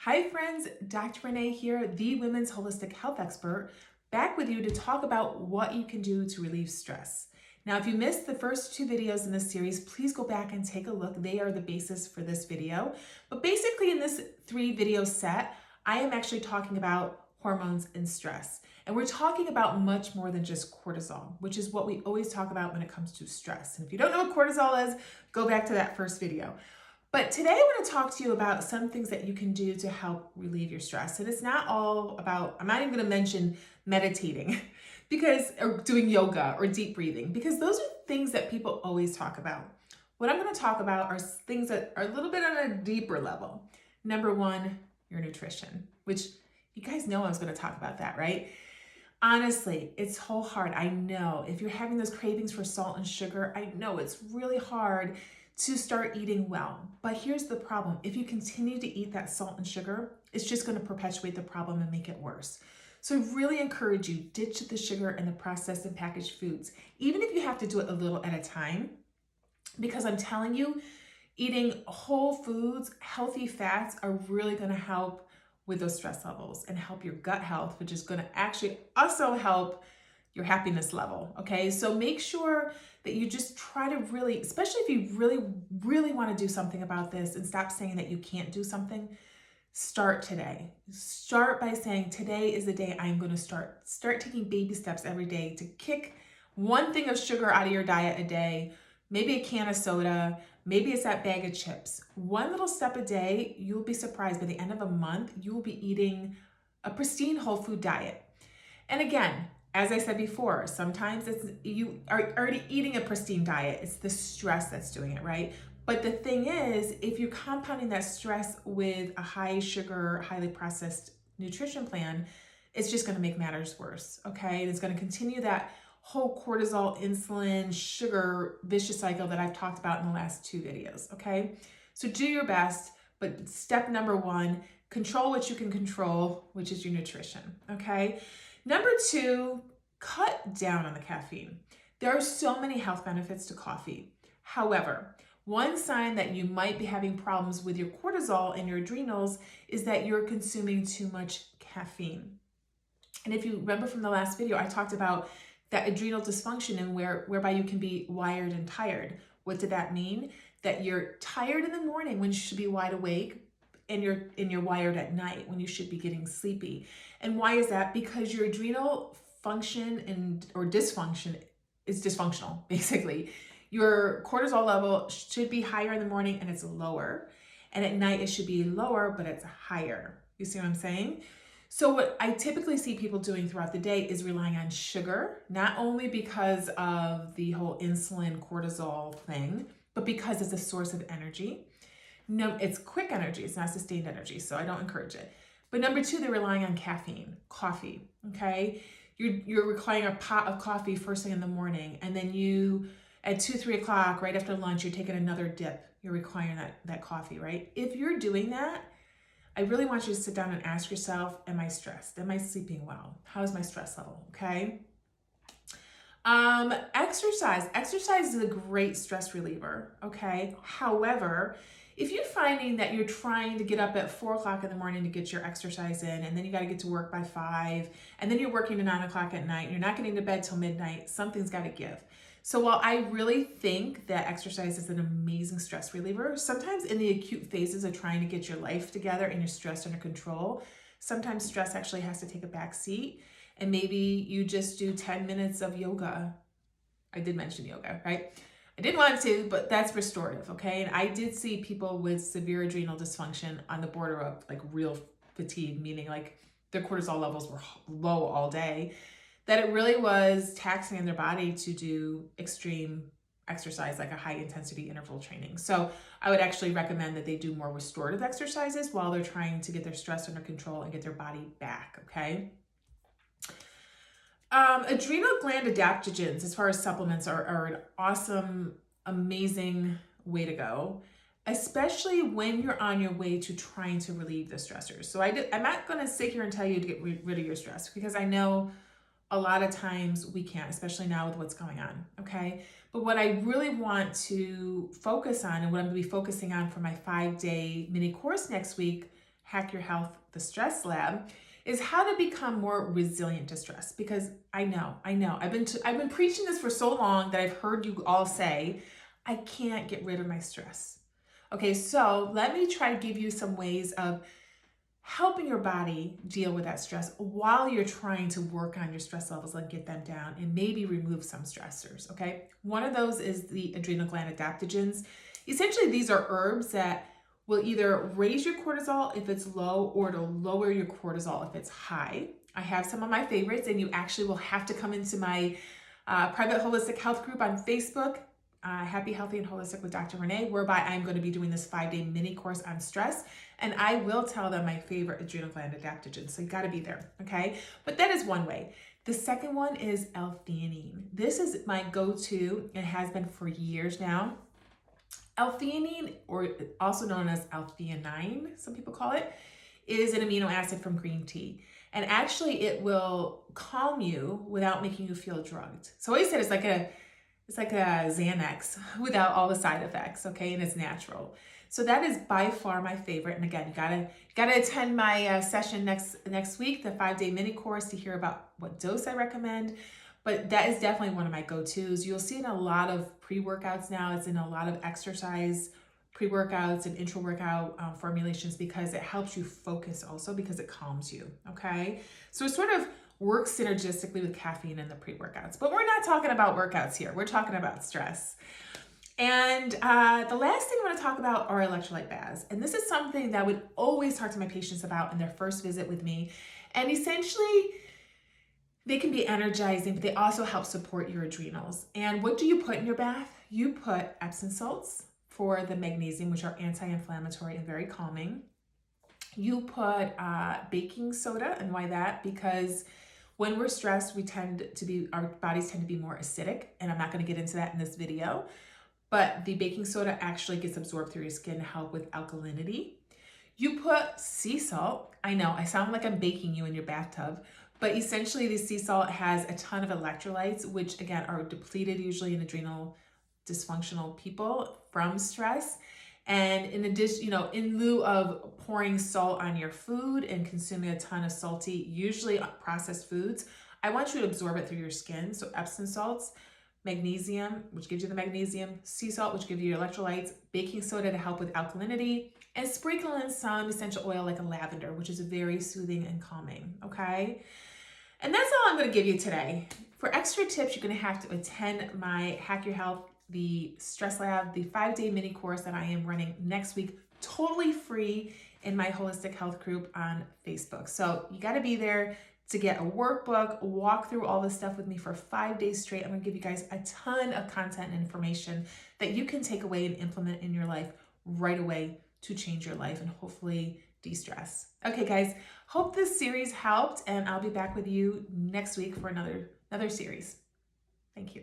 Hi friends, Dr. Renee here, the women's holistic health expert, back with you to talk about what you can do to relieve stress. Now, if you missed the first two videos in this series, please go back and take a look. They are the basis for this video. But basically in this 3-video set, I am actually talking about hormones and stress. And we're talking about much more than just cortisol, which is what we always talk about when it comes to stress. And if you don't know what cortisol is, go back to that first video. But today I want to talk to you about some things that you can do to help relieve your stress. And it's not all about, I'm not even going to mention meditating or doing yoga or deep breathing, because those are things that people always talk about. What I'm going to talk about are things that are a little bit on a deeper level. Number one, your nutrition, which you guys know I was going to talk about that, right? Honestly, it's so hard. I know if you're having those cravings for salt and sugar, I know it's really hard to start eating well. But here's the problem. If you continue to eat that salt and sugar, it's just going to perpetuate the problem and make it worse. So I really encourage you, ditch the sugar and the processed and packaged foods, even if you have to do it a little at a time, because I'm telling you, eating whole foods, healthy fats are really going to help with those stress levels and help your gut health, which is going to actually also help your happiness level. Okay, so make sure that you just try to really, especially if you really want to do something about this and stop saying that you can't do something, start today. Start by saying, today is the day I'm going to start taking baby steps every day to kick one thing of sugar out of your diet a day, maybe a can of soda, maybe it's that bag of chips. One little step a day, you'll be surprised by the end of a month, you will be eating a pristine whole food diet. And again, as I said before, sometimes you are already eating a pristine diet. It's the stress that's doing it, right? But the thing is, if you're compounding that stress with a high sugar, highly processed nutrition plan, it's just going to make matters worse, okay? It's going to continue that whole cortisol, insulin, sugar vicious cycle that I've talked about in the last 2 videos, okay? So do your best, but step number 1, control what you can control, which is your nutrition, okay? Number 2, cut down on the caffeine. There are so many health benefits to coffee. However, one sign that you might be having problems with your cortisol and your adrenals is that you're consuming too much caffeine. And if you remember from the last video, I talked about that adrenal dysfunction and whereby you can be wired and tired. What did that mean? That you're tired in the morning when you should be wide awake, and you're wired at night when you should be getting sleepy. And why is that? Because your adrenal function or dysfunction is dysfunctional, basically. Your cortisol level should be higher in the morning and it's lower. And at night it should be lower, but it's higher. You see what I'm saying? So what I typically see people doing throughout the day is relying on sugar, not only because of the whole insulin cortisol thing, but because it's a source of energy. No, it's quick energy, it's not sustained energy, so I don't encourage it. But number 2, they're relying on caffeine, coffee, okay? You're requiring a pot of coffee first thing in the morning, and then you, at 2-3 o'clock, right after lunch, you're taking another dip. You're requiring that coffee, right? If you're doing that, I really want you to sit down and ask yourself, am I stressed? Am I sleeping well? How is my stress level, okay? Exercise. Exercise is a great stress reliever, okay? However, if you're finding that you're trying to get up at 4 o'clock in the morning to get your exercise in, and then you got to get to work by 5, and then you're working to 9 o'clock at night, and you're not getting to bed till midnight, something's got to give. So while I really think that exercise is an amazing stress reliever, sometimes in the acute phases of trying to get your life together and your stress under control, sometimes stress actually has to take a back seat, and maybe you just do 10 minutes of yoga. I did mention yoga, right? I didn't want to, but that's restorative, okay? And I did see people with severe adrenal dysfunction on the border of like real fatigue, meaning like their cortisol levels were low all day, that it really was taxing on their body to do extreme exercise, like a high intensity interval training. So I would actually recommend that they do more restorative exercises while they're trying to get their stress under control and get their body back, okay? Adrenal gland adaptogens, as far as supplements, are an awesome, amazing way to go, especially when you're on your way to trying to relieve the stressors. So I'm not going to sit here and tell you to get rid of your stress, because I know a lot of times we can't, especially now with what's going on, okay? But what I really want to focus on, and what I'm going to be focusing on for my 5-day mini course next week, Hack Your Health, the Stress Lab, is how to become more resilient to stress. Because I know, I've been preaching this for so long that I've heard you all say, I can't get rid of my stress. Okay, so let me try to give you some ways of helping your body deal with that stress while you're trying to work on your stress levels and get them down and maybe remove some stressors, okay? One of those is the adrenal gland adaptogens. Essentially, these are herbs that will either raise your cortisol if it's low or to lower your cortisol if it's high. I have some of my favorites, and you actually will have to come into my private holistic health group on Facebook, Happy, Healthy, and Holistic with Dr. Renee, whereby I'm going to be doing this 5-day mini course on stress, and I will tell them my favorite adrenal gland adaptogens, so you got to be there, okay? But that is one way. The second one is L-theanine. This is my go-to, and has been for years now. L-theanine, or also known as L-theanine, some people call it, is an amino acid from green tea. And actually it will calm you without making you feel drugged. So I always said it's like a Xanax without all the side effects, okay? And it's natural. So that is by far my favorite. And again, you gotta attend my session next week, the 5-day mini course, to hear about what dose I recommend. But that is definitely one of my go-tos. You'll see in a lot of pre-workouts now. It's in a lot of exercise pre-workouts and intra-workout formulations, because it helps you focus also, because it calms you, okay? So it sort of works synergistically with caffeine in the pre-workouts. But we're not talking about workouts here. We're talking about stress. And the last thing I want to talk about are electrolyte baths. And this is something that I would always talk to my patients about in their first visit with me. And essentially, they can be energizing, but they also help support your adrenals. And what do you put in your bath? You put Epsom salts for the magnesium, which are anti-inflammatory and very calming. You put baking soda, and why that? Because when we're stressed, our bodies tend to be more acidic, and I'm not going to get into that in this video, but the baking soda actually gets absorbed through your skin to help with alkalinity. You put sea salt. I know, I sound like I'm baking you in your bathtub, but essentially the sea salt has a ton of electrolytes, which again are depleted usually in adrenal dysfunctional people from stress. And in addition, in lieu of pouring salt on your food and consuming a ton of salty, usually processed foods, I want you to absorb it through your skin. So Epsom salts, magnesium, which gives you the magnesium, sea salt, which gives you your electrolytes, baking soda to help with alkalinity, and sprinkle in some essential oil like a lavender, which is very soothing and calming, okay? And that's all I'm going to give you today. For extra tips, you're going to have to attend my Hack Your Health, the Stress Lab, the 5-day mini course that I am running next week, totally free in my holistic health group on Facebook. So you got to be there to get a workbook, walk through all this stuff with me for 5 days straight. I'm going to give you guys a ton of content and information that you can take away and implement in your life right away to change your life and hopefully de-stress. Okay, guys, hope this series helped, and I'll be back with you next week for another series. Thank you.